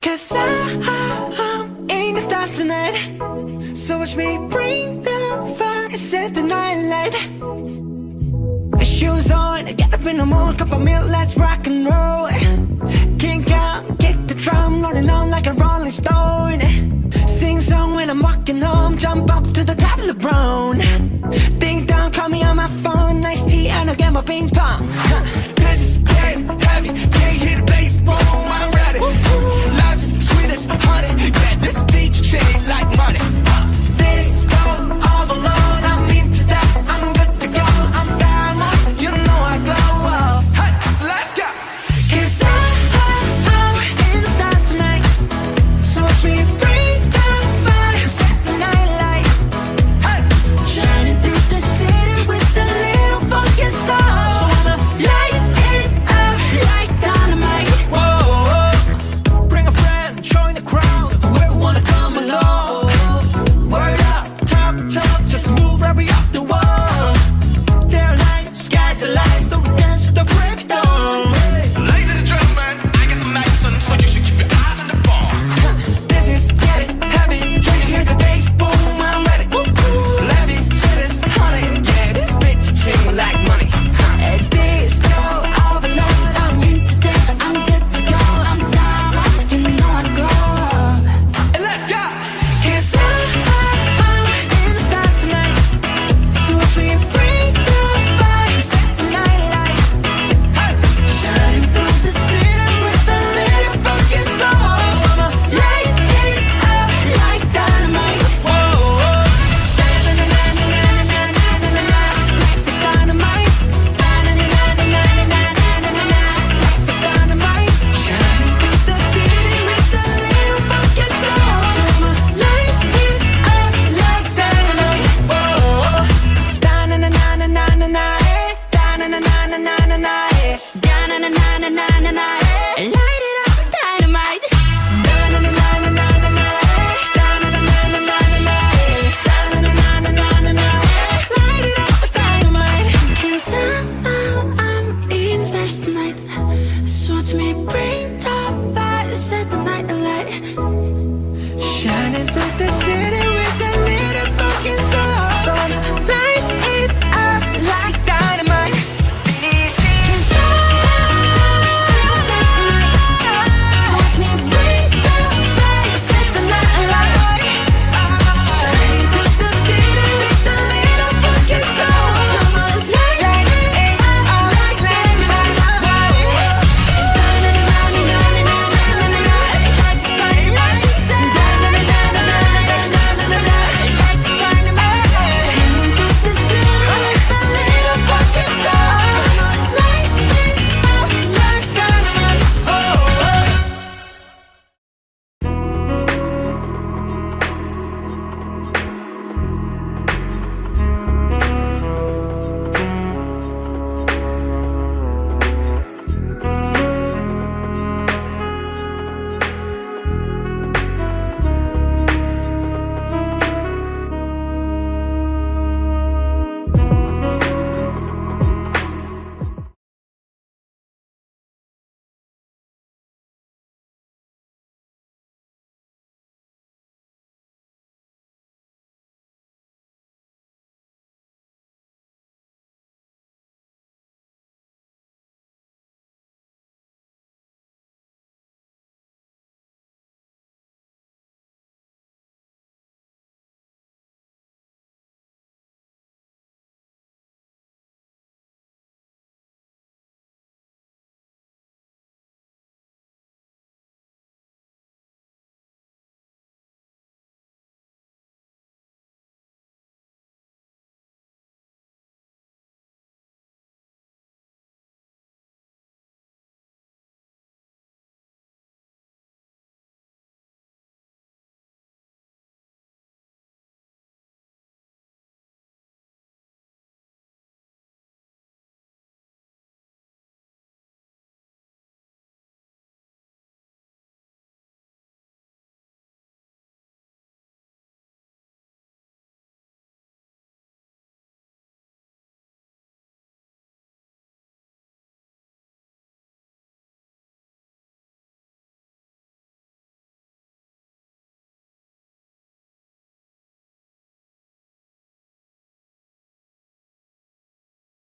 Cause I'm in the stars tonight. So watch me bring the fire, set the night light. Shoes on, get up in the morning, cup of milk, let's rock and roll. Kink out, kick the drum, rolling on like a rolling stone. Sing song when I'm walking home, jump up to the top of the brown. Ding dong, call me on my phone, nice tea and I'll get my ping pong.